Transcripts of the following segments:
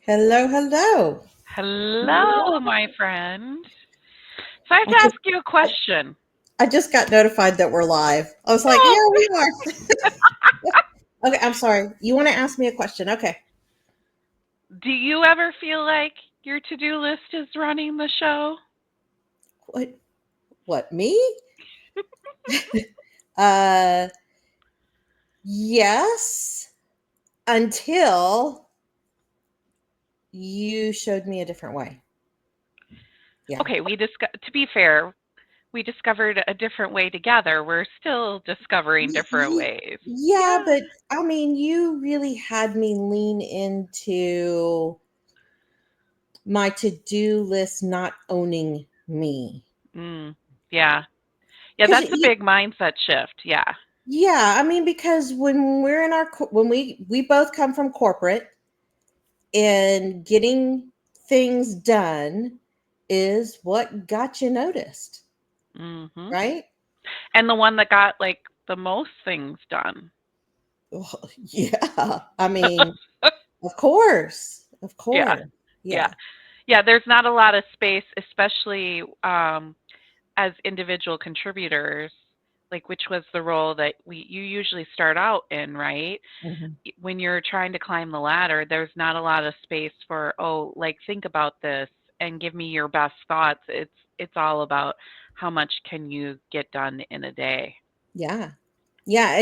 Hello, hello. Hello, my friend. So I have I to just ask you a question. I just got notified that we're live. I was like, Oh, yeah, we are. Okay, I'm sorry. You want to ask me a question? Okay. do you ever feel like your to-do list is running the show? What me? Uh yes, until you showed me a different way. Yeah. Okay, to be fair, we discovered a different way together. We're still discovering Y- different y- ways. yeah, Yeah. but I mean, you really had me lean into my to-do list not owning me. Mm, yeah. Yeah, Cuz that's a big mindset shift. Yeah. yeah, I mean, because when we're in our when we both come from corporate, and getting things done is what got you noticed, Mhm. right? And the one that got like the most things done. Well, yeah, I mean, of Yeah. course, Yeah. yeah. Yeah, there's not a lot of space, especially as individual contributors, like which was the role that you usually start out in, right? Mhm. When you're trying to climb the ladder, there's not a lot of space for, oh, like think about this and give me your best thoughts. It's all about how much can you get done in a day. Yeah, yeah,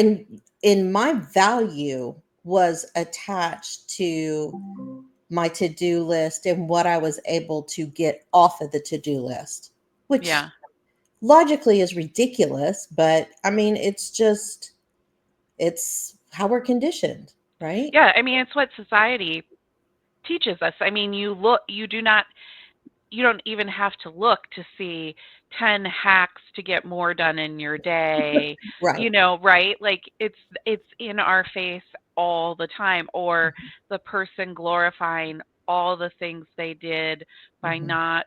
and my value was attached to my to-do list and what I was able to get off of the to-do list, which Yeah. logically is ridiculous, but I mean, it's how we're conditioned, right? Yeah, I mean, it's what society teaches us. I mean, you don't even have to look to see 10 hacks to get more done in your day, Right. right? Like it's in our face all the time, or the person glorifying all the things they did by Mhm. not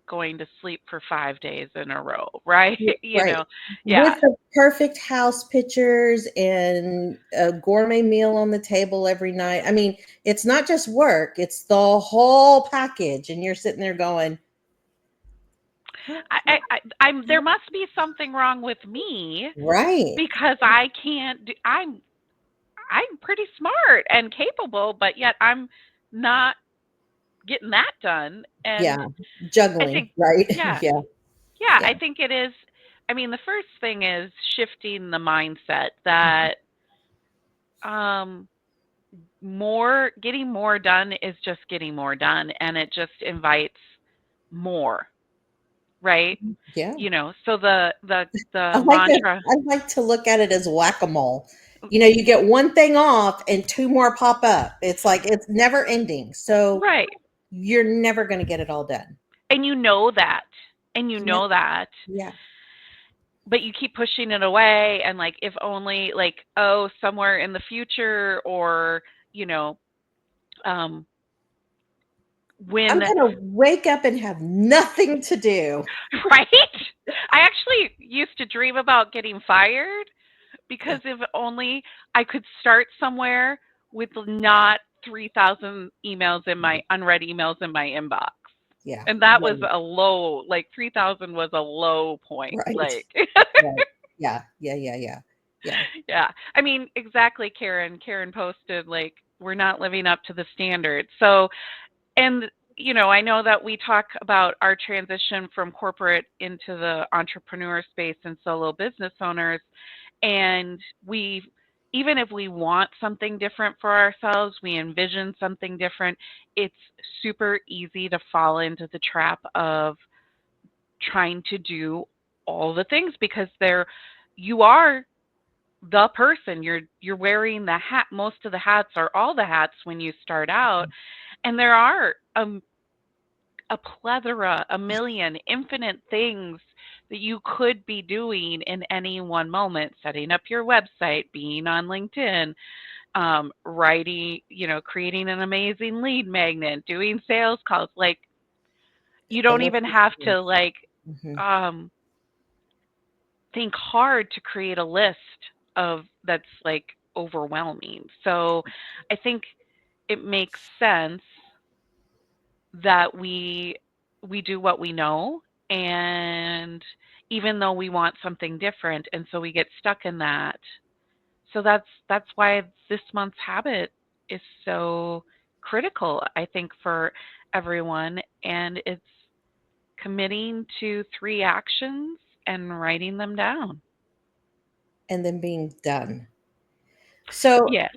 going to sleep for 5 days in a row, right? Right. Yeah. With the perfect house pictures and a gourmet meal on the table every night. I mean, it's not just work, it's the whole package. And you're sitting there going, "Huh, I'm there must be something wrong with me right. because I can't do I'm pretty smart and capable, but yet I'm not getting that done. And Yeah. I Juggling, think, right? yeah, Yeah. yeah, Yeah. I think it is. I mean, the first thing is shifting the mindset that um, getting more done is just getting more done, and it just invites more, right? Yeah. So the I like to mantra, I like to look at it as whack-a-mole. You get one thing off and two more pop up. It's like it's never ending. So right? you're never going to get it all done. And you know that, and you Yeah. know that, Yeah. but you keep pushing it away, and like if only like, oh, somewhere in the future, or you know um I'm when going to wake up and have nothing to do. right. I actually used to dream about getting fired Yeah. because if only I could start somewhere with not 3,000 emails in my unread emails in my inbox. Yeah. And that was Yeah. a low, like 3,000 was a low point. Right. Like Right. Yeah. Yeah. Yeah. Yeah. Yeah. yeah. I mean, exactly, Karen. Karen posted like we're not living up to the standard. So, and I know that we talk about our transition from corporate into the entrepreneur space and solo business owners, and we even if we want something different for ourselves, we envision something different, it's super easy to fall into the trap of trying to do all the things because you are the person, you're wearing the hat, most of the hats or all the hats when you start out, and there are a plethora, a million, infinite things that you could be doing in any one moment, setting up your website, being on LinkedIn, writing, creating an amazing lead magnet, doing sales calls. Like you The don't list even is have huge. to like Mhm. um, think hard to create a list of that's like overwhelming. So I think it makes sense that we do what we know, and even though we want something different, and so we get stuck in that. So that's why this month's habit is so critical, I think, for everyone, and it's committing to 3 actions and writing them down. and then being done. So, Yeah.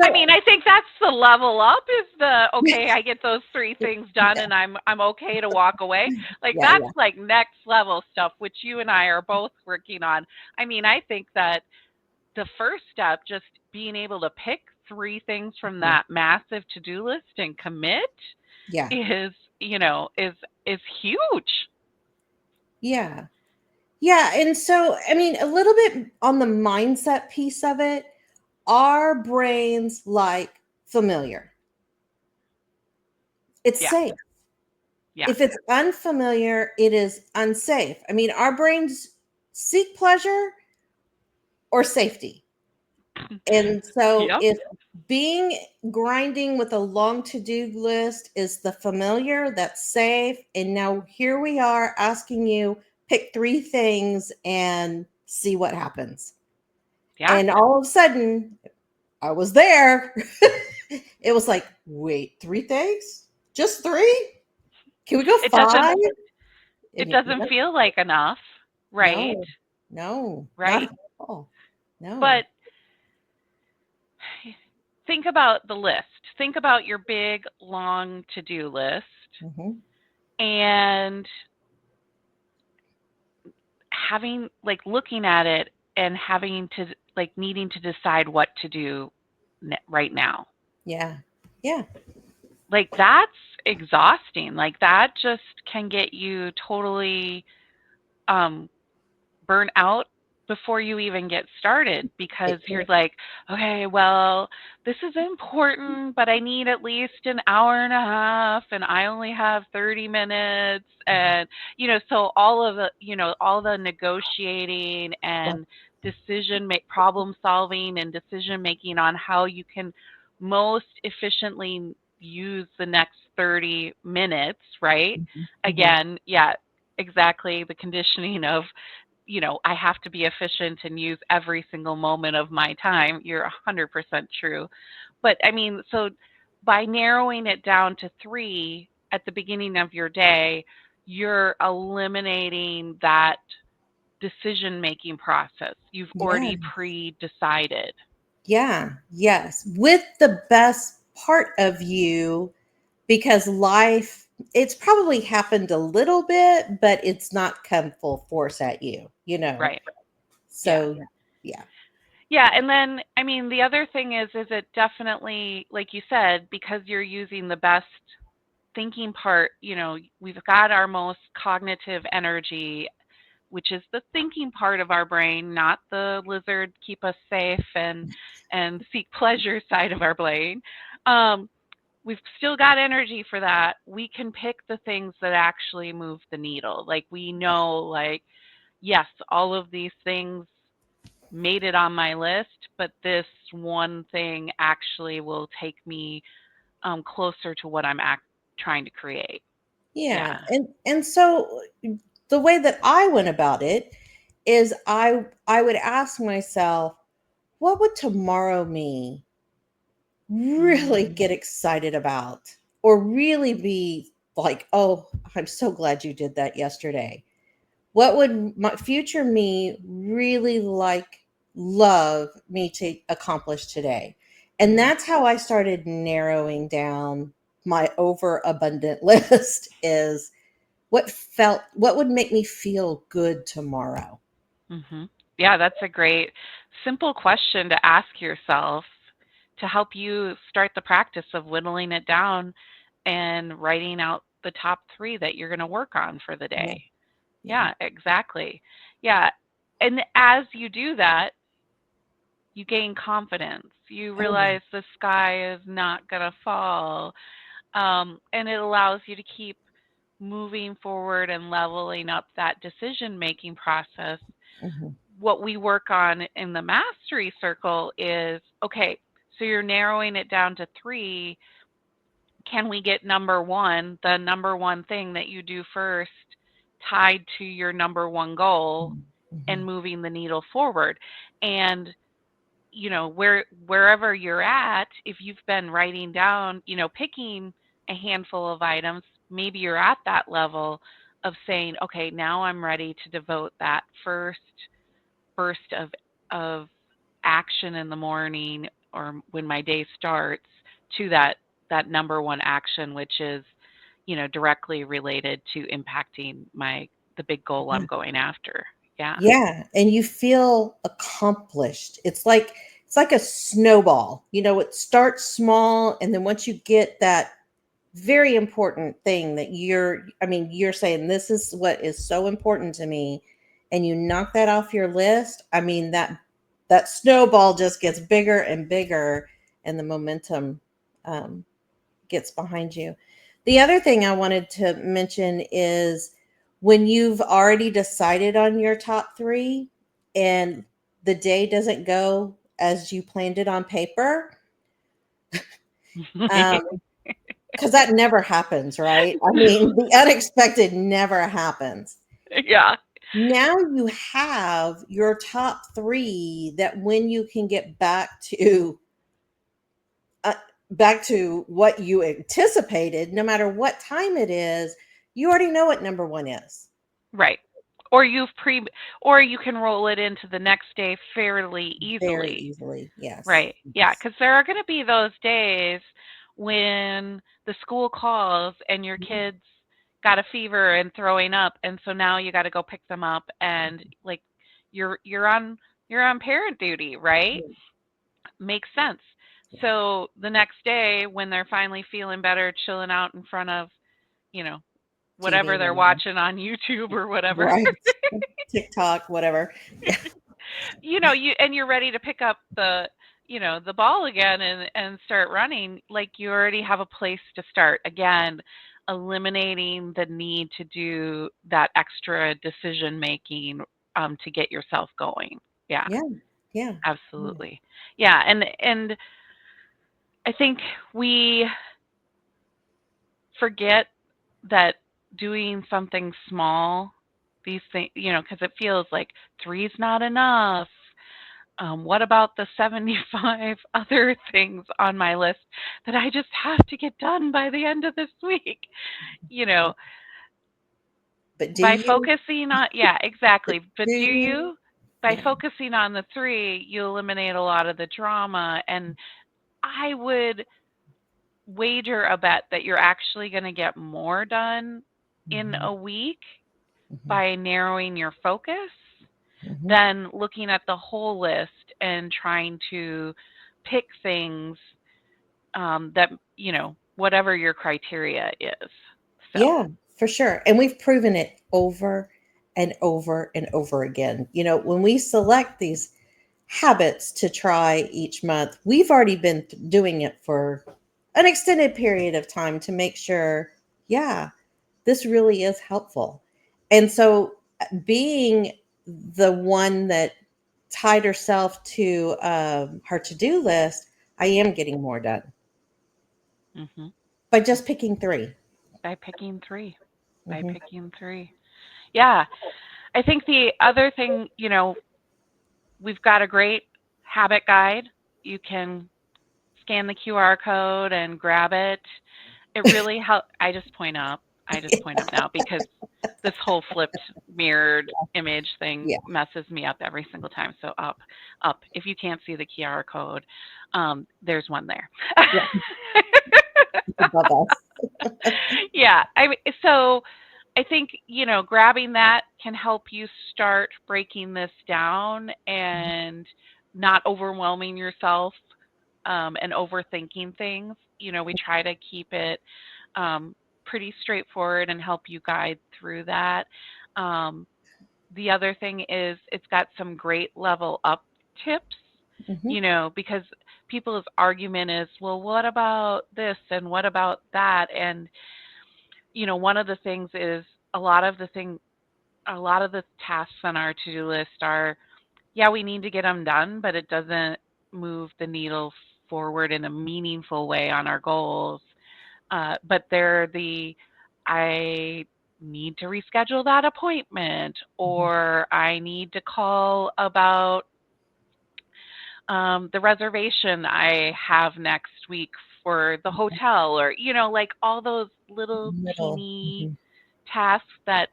I so mean, I think that's the level up is the, okay, I get those 3 things done yeah, and I'm okay to walk away. Like, yeah, that's yeah. like next level stuff, which you and I are both working on. I mean, I think that the first step, just being able to pick 3 things from Mhm. that massive to-do list and commit Yeah, is, you know, is huge. yeah. Yeah, and so, I mean, a little bit on the mindset piece of it, our brains like familiar. It's Yeah. safe. Yeah. If it's unfamiliar, it is unsafe. I mean, our brains seek pleasure or safety. And so Yep. if being grinding with a long to-do list is the familiar, that's safe. And now here we are asking you pick 3 things and see what happens. Yeah. And all of a sudden, I was there. It was like, wait, 3 things? Just three? Can we go It doesn't 5? it And doesn't feel like enough, right? no, no, not Right? at all. No. But think about the list. Think about your big long to-do list Hmm. and having like looking at it and having to like needing to decide what to do right now. Yeah. Yeah. Like that's exhausting. Like that just can get you totally um burn out before you even get started because It you're can. like, okay, well, this is important, but I need at least an hour and a half and I only have 30 minutes. And, so all of the, all the negotiating and problem solving and decision making on how you can most efficiently use the next 30 minutes, right? Mhm. Again, yeah, exactly the conditioning of I have to be efficient and use every single moment of my time. You're 100% true. But I mean, so by narrowing it down to 3 at the beginning of your day, you're eliminating that decision making process. You've Yeah. already pre decided. Yeah. Yes. With the best part of you, because life, it's probably happened a little bit, but it's not come full force at you. Right. Yeah. So, yeah. Yeah, and then I mean the other thing is it definitely like you said because you're using the best thinking part, we've got our most cognitive energy, which is the thinking part of our brain, not the lizard keep us safe and seek pleasure side of our brain. Um, we've still got energy for that. We can pick the things that actually move the needle. Like we know, like yes, all of these things made it on my list, but this one thing actually will take me closer to what I'm trying to create. Yeah. Yeah. And so the way that I went about it is I would ask myself, what would tomorrow me really Mm, get excited about, or really be like, oh, I'm so glad you did that yesterday? What would my future me really love me to accomplish today? And mm, that's how I started narrowing down my overabundant list is what would make me feel good tomorrow. hmm. Yeah, that's a great, simple question to ask yourself to help you start the practice of whittling it down and writing out the top 3 that you're going to work on for the Yeah. day. Yeah. Yeah, exactly. Yeah. And as you do that, you gain confidence. You Oh yeah. realize the sky is not going to fall. And it allows you to keep moving forward and leveling up that decision making process. Hmm. What we work on in the mastery circle is okay, so you're narrowing it down to 3. can we get number one, the number one thing that you do first, tied to your number one goal and Mhm. moving the needle forward? And wherever you're at, if you've been writing down, picking a handful of items, maybe you're at that level of saying, okay, now I'm ready to devote that first burst of action in the morning or when my day starts to that number one action, which is directly related to impacting the big goal I'm going after. Yeah. Yeah, and you feel accomplished. It's like a snowball. It starts small, and then once you get that very important thing that you're saying this is what is so important to me, and you knock that off your list. That snowball just gets bigger and bigger, and the momentum um, gets behind you. The other thing I wanted to mention is when you've already decided on your top three and the day doesn't go as you planned it on paper, um, because that never happens, right? I mean, the unexpected never happens. Yeah. Now you have your top three that when you can get uh, back to what you anticipated, no matter what time it is, you already know what number one is Right. Or or you can roll it into the next day fairly very easily. easily. Yes. Right. Yeah, cuz there are going to be those days when the school calls and your kids got a fever and throwing up, and so now you got to go pick them up, and like you're on parent duty, right? Makes sense. Yeah. So the next day when they're finally feeling better, chilling out in front of, you know, TV, whatever they're whatever. watching on YouTube or whatever. Right. TikTok, whatever. Yeah. You're ready to pick up the ball again and start running, like you already have a place to start. Again, eliminating the need to do that extra decision making to get yourself going. Yeah, Yeah. Yeah. Yeah. absolutely. Yeah, and I think we forget that doing something small, these things, because it feels like three's not enough. What about the 75 other things on my list that I just have to get done by the end of this week? You Yeah. know, But do by you? focusing on, yeah, But exactly. But do do you? you? By Yeah. focusing on the three, you eliminate a lot of the drama. And I would wager a bet that you're actually going to get more done in Mhm. a week Mhm. by narrowing your focus Mhm. than looking at the whole list and trying to pick things that, whatever your criteria is. So, Yeah, for sure. And we've proven it over and over and over again. When we select these habits to try each month, we've already been doing it for an extended period of time to make sure, yeah, this really is helpful. And so, being the one that tied herself to her to do list, I am getting more done hmm by just picking 3. by picking three, by Hmm. picking three. Yeah. I think the other thing, we've got a great habit guide. You can scan the QR code and grab it. It really helps. I just point up now because this whole flipped mirrored image thing Yeah, messes me up every single time. So up. If you can't see the QR code, there's one there. yeah, above us. Yeah. So I think, grabbing that can help you start breaking this down and not overwhelming yourself and overthinking things. We try to keep it um, pretty straightforward and help you guide through that. Um, the other thing is it's got some great level up tips, Hmm. because people's argument is, well, what about this and what about that? And, one of the things is a lot of the tasks on our to-do list are, yeah, we need to get them done, but it doesn't move the needle forward in a meaningful way on our goals. But they're I need to reschedule that appointment, Mhm. or I need to call about the reservation I have next week for the hotel, or, like all those little Middle. teeny Mhm. tasks that,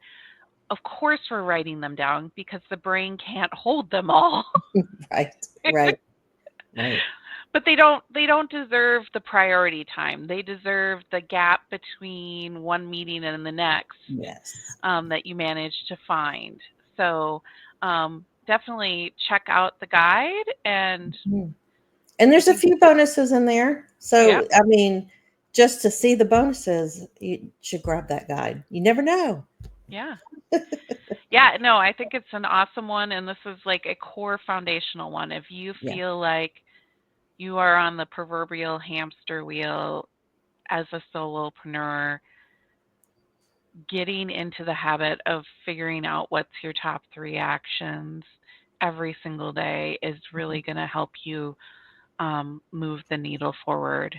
of course, we're writing them down because the brain can't hold them all. Right. Right. Right. But they don't deserve the priority time. They deserve the gap between one meeting and the next, Yes. that you manage to find. So definitely check out the guide and Mhm. And I there's a think, few bonuses in there. yeah, So, I mean, just to see the bonuses, you should grab that guide. You never know. yeah. Yeah, no, I think it's an awesome one, and this is like a core foundational one. If you Yeah. feel like you are on the proverbial hamster wheel as a solopreneur, getting into the habit of figuring out what's your top 3 actions every single day is really going to help you move the needle forward.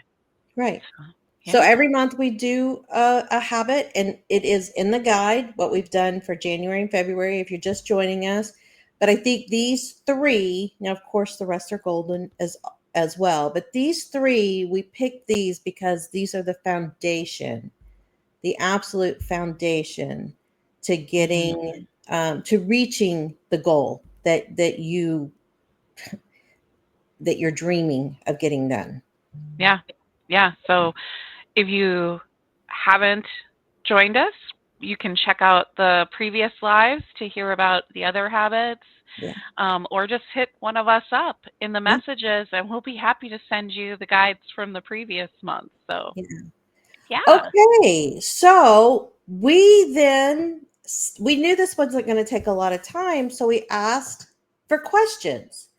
Right. So, So yeah, every month we do a habit, and it is in the guide what we've done for January and February if you're just joining us. But I think these three, now of course the rest are golden as well, but these three we picked these because these are the foundation, the absolute foundation to hmm, getting to reaching the goal that you're dreaming of getting done. yeah, yeah. So if you haven't joined us, you can check out the previous lives to hear about the other habits, Yeah. or just hit one of us up in the Yeah. messages, and we'll be happy to send you the guides from the previous month. So, Yeah. yeah, Okay, so we knew this wasn't going to take a lot of time, so we asked for questions.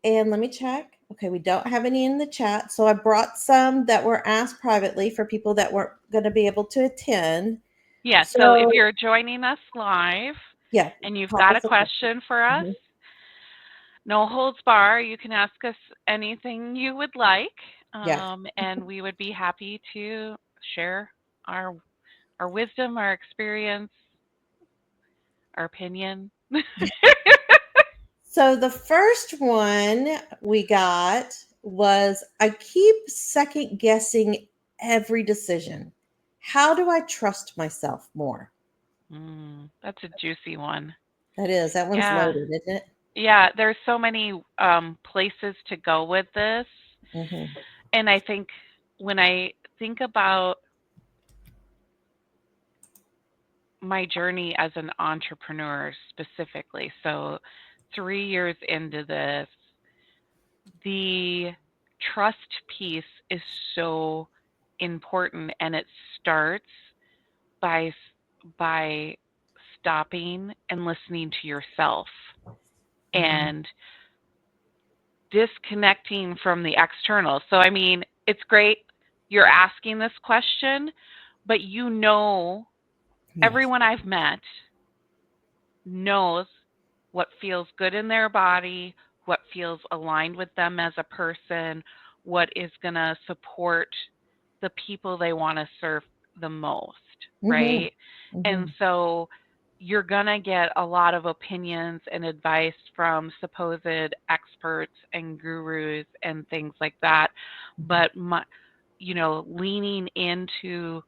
And let me check. Okay, we don't have any in the chat, so I brought some that were asked privately for people that weren't going to be able to attend. yeah. So if So you're joining us live yeah, and you've pop got a us a question. question for us, Mhm. no holds bar. You can ask us anything you would like, Yeah. and we would be happy to share our our wisdom, our experience, our opinion. So the first one we got was I keep second guessing every decision. How do I trust myself more? That's a juicy one. That one's Yeah. loaded, isn't it? Yeah, there's so many places to go with this. Hmm. And I think when I think about my journey as an entrepreneur specifically, so 3 years into this, the trust piece is so important, and it starts by by stopping and listening to yourself Hmm. and disconnecting from the external. So, I mean, it's great you're asking this question, but Yes. everyone I've met knows what feels good in their body, what feels aligned with them as a person, what is going to support the people they want to serve the most, Hmm. right? And Hmm. so you're going to get a lot of opinions and advice from supposed experts and gurus and things like that. But leaning into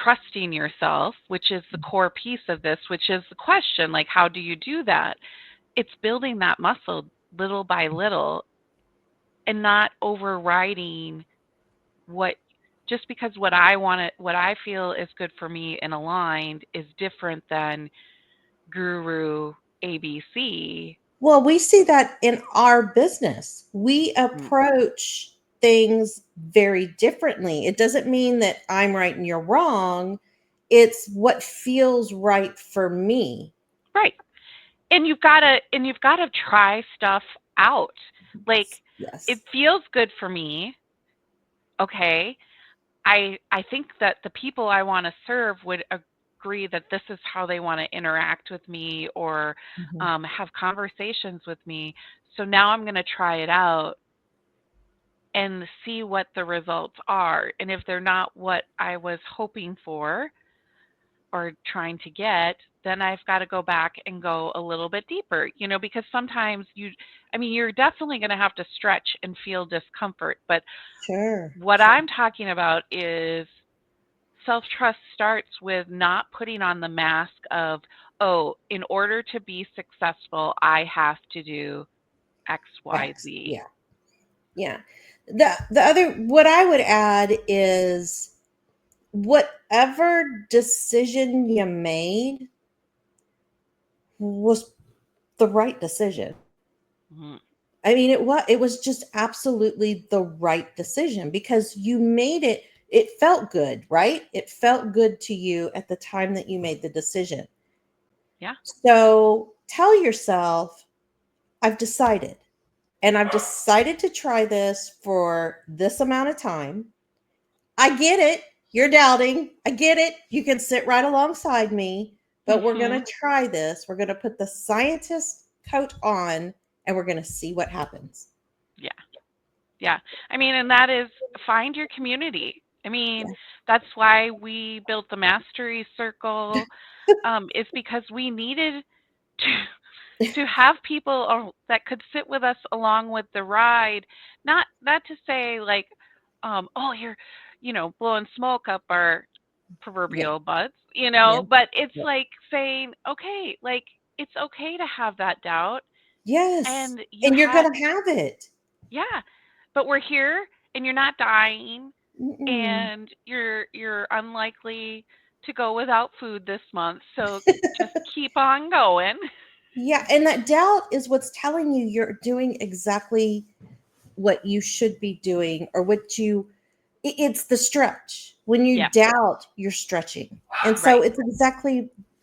trusting yourself, which is the core piece of this, which is the question, like, how do you do that? It's building that muscle little by little and not overriding what just because what I feel is good for me and aligned is different than guru ABC. Well, we see that in our business. We Mm, approach things very differently. It doesn't mean that I'm right and you're wrong. It's what feels right for me. right. And you've got to try stuff out. Like, it Yes. feels good for me. Okay, I think that the people I want to serve would agree that this is how they want to interact with me, or Hmm. have conversations with me. So now I'm going to try it out and see what the results are. And if they're not what I was hoping for or trying to get, then I've got to go back and go a little bit deeper, because sometimes you're definitely going to have to stretch and feel discomfort. But Sure, what sure. I'm talking about is self trust starts with not putting on the mask of, oh, in order to be successful, I have to do X, Y, X. Z. Yeah. Yeah. The other what I would add is whatever decision you made was the right decision. Mhm. I mean, it was just absolutely the right decision because you made it. It felt good, right? It felt good to you at the time that you made the decision. Yeah. So tell yourself, I've decided, and I've decided to try this for this amount of time. I get it. You're doubting. I get it. You can sit right alongside me, but we're going Mhm. to try this. We're going to put the scientist coat on and we're going to see what happens. Yeah. Yeah. And that is, find your community. Yeah. That's why we built the Mastery Circle, is because we needed to have people that could sit with us along with the ride. Not to say like, oh, you're, blowing smoke up our Yeah. proverbial butts, Yeah. but it's Yeah. like saying, okay, like it's okay to have that doubt, Yes. and you And you're have, going to have it. yeah, but we're here, and you're not dying, Mm-mm. and you're unlikely to go without food this month, so just keep on going. Yeah. And that doubt is what's telling you you're doing exactly what you should be doing or what it's the stretch. When you Yeah. doubt, you're stretching. And so Right.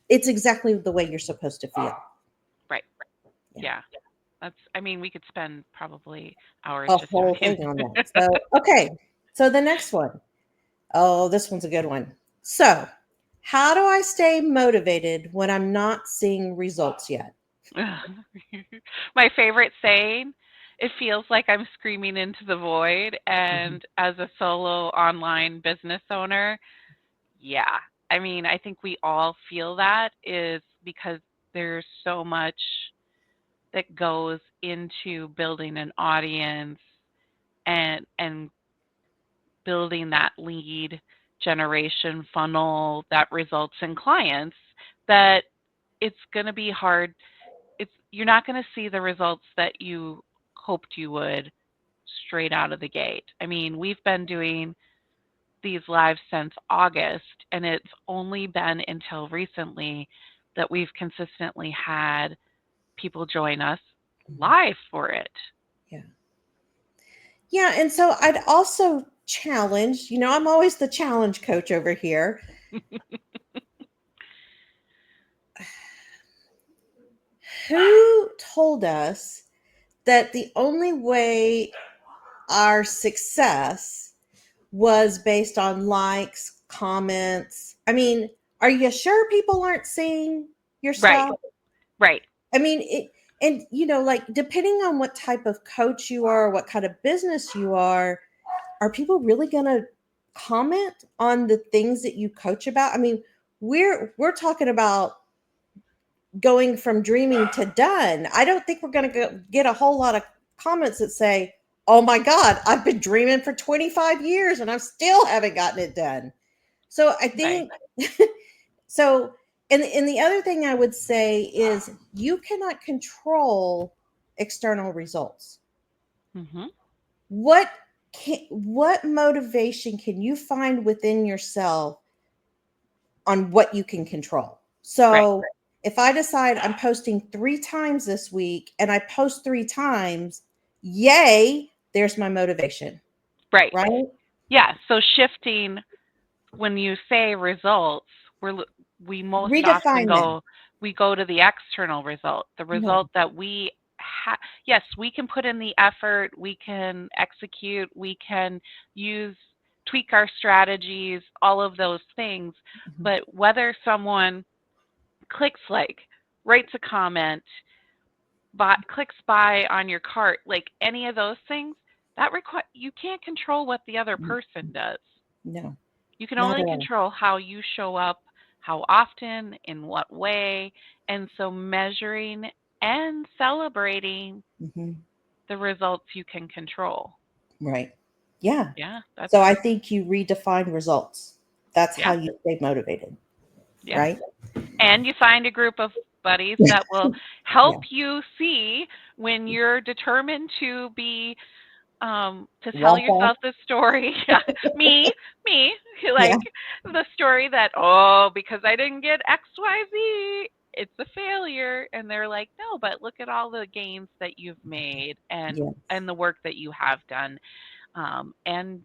it's exactly the way you're supposed to feel. Right. Yeah. Yeah. We could spend probably hours A just whole talking. thing on that. So, okay. So the next one. Oh, this one's a good one. So, how do I stay motivated when I'm not seeing results yet? My favorite saying, it feels like I'm screaming into the void. Mhm. And as a solo online business owner, yeah. I think we all feel that, is because there's so much that goes into building an audience and building that lead generation funnel that results in clients, that it's going to be hard. You're not going to see the results that you hoped you would straight out of the gate. We've been doing these lives since August, and it's only been until recently that we've consistently had people join us Mhm. live for it. Yeah. Yeah. And so I'd also challenge, I'm always the challenge coach over here. Who told us that the only way our success was based on likes, comments? I mean, are you sure people aren't seeing your Right, stuff? right, I mean, and like depending on what type of coach you are, what kind of business you are people really going to comment on the things that you coach about? I mean, we're talking about going from dreaming to done. I don't think we're going to get a whole lot of comments that say, "Oh my god, I've been dreaming for 25 years and I still haven't gotten it done." So I right. think so and the other thing I would say is you cannot control external results. Mhm. What motivation can you find within yourself on what you can control? Right, So if I decide I'm posting 3 times this week and I post 3 times, yay, there's my motivation, right. right? Yeah, so shifting, when you say results, we most often Redefine that. go to the external result, the No. result that yes, we can put in the effort, we can execute, we can use tweak our strategies, all of those things, Mhm. but whether someone clicks like, writes a comment, clicks buy on your cart, like any of those things, you can't control what the other Mm, person does. no, You can not only at all. control how you show up, how often, in what way. And so measuring and celebrating Hmm. the results you can control. Right. Yeah. Yeah, that's So I think you redefine results. That's how yeah, you stay motivated, yeah. right? And you find a group of buddies that will help Yeah. you see when you're determined to be to tell Walk off. yourself the story. Yeah, me, me, Yeah. like the story that, oh, because I didn't get XYZ, it's a failure. And they're like, no, but look at all the gains that you've made Yes. and the work that you have done. And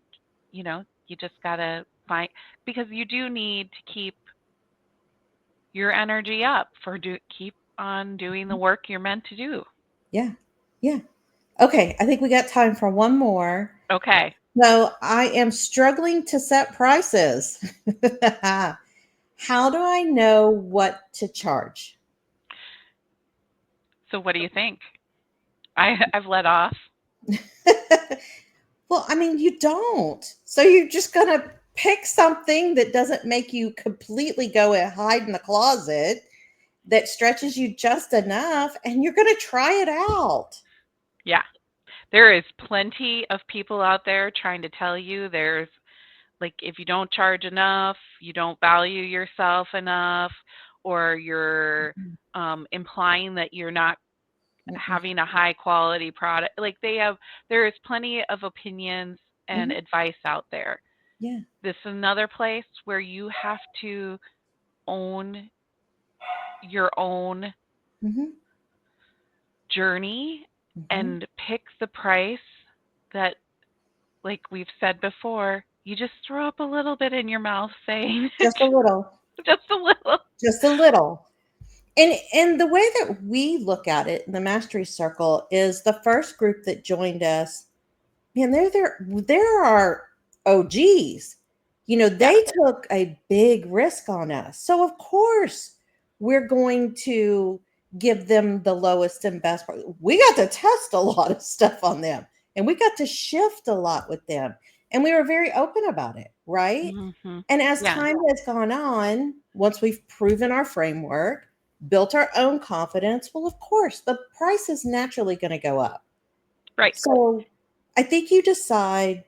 you just gotta find, because you do need to keep your energy up for keep on doing the work you're meant to do. Yeah. Yeah. Okay. I think we got time for one more. Okay. So I am struggling to set prices. How do I know what to charge? So what do you think? I've let off. Well, I mean, you don't. So you're just going to pick something that doesn't make you completely go and hide in the closet, that stretches you just enough, and you're going to try it out. Yeah. There is plenty of people out there trying to tell you there's like if you don't charge enough, you don't value yourself enough, or you're Mhm. implying that you're not Mm-mm. having a high quality product. Like there is plenty of opinions and Mhm. advice out there. Yeah. This is another place where you have to own your own Mhm. journey Mhm. and pick the price that, like we've said before, you just throw up a little bit in your mouth saying Just a little. just a little. Just a little. And the way that we look at it in the mastery circle is the first group that joined us, man, there are OGs. Yeah. They took a big risk on us. So of course we're going to give them the lowest and best part. We got to test a lot of stuff on them, and we got to shift a lot with them. And we were very open about it, right? Hmm. And as Yeah. time has gone on, once we've proven our framework, built our own confidence, well, of course, the price is naturally going to go up. Right. So I think you decide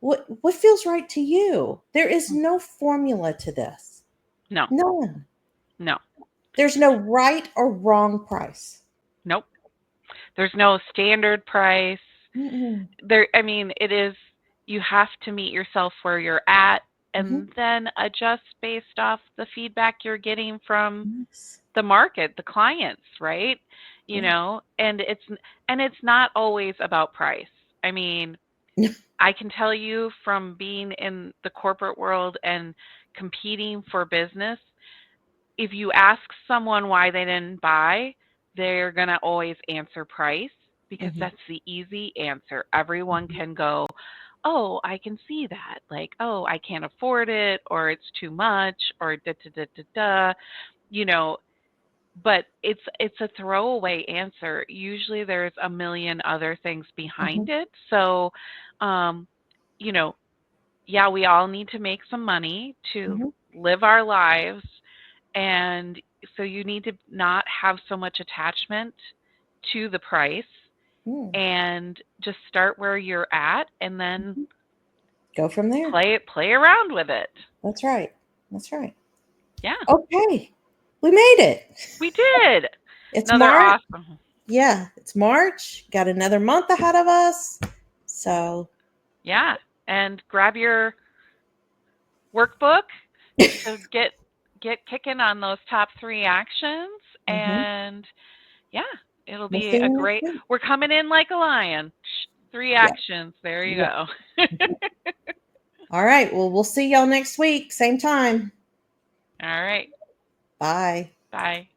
what feels right to you. There is Mm. no formula to this. No. None. No. There's no right or wrong price. Nope. There's no standard price. Mm-mm. I mean, it is, you have to meet yourself where you're at Mhm. and then adjust based off the feedback you're getting from Yes. the market, the clients, right? Yeah. And it's not always about price. I mean, I can tell you from being in the corporate world and competing for business, if you ask someone why they didn't buy, they're going to always answer price because Mhm. that's the easy answer. Everyone Mhm. can go, "Oh, I can see that." Like, "Oh, I can't afford it," or "It's too much," or da da da da da. You know, but it's a throwaway answer. Usually there's a million other things Mhm. behind it. So, um, you know, yeah, we all need to make some money to Mhm. live our lives, and so you need to not have so much attachment to the price Mm. and just start where you're at and then Mhm. Go from there. play around with it. That's right. That's right. Yeah, Okay. We made it. we did. It's Another March. awesome. Yeah, it's March. Got another month ahead of us. So, Yeah, and grab your workbook to get kicking on those top 3 actions, mhm. and yeah, it'll We'll be see a you next great, week. we're coming in like a lion. 3 Yeah. actions. There you Yeah. go. Mhm. All right. Well, we'll see y'all next week, same time. All right. Bye. Bye.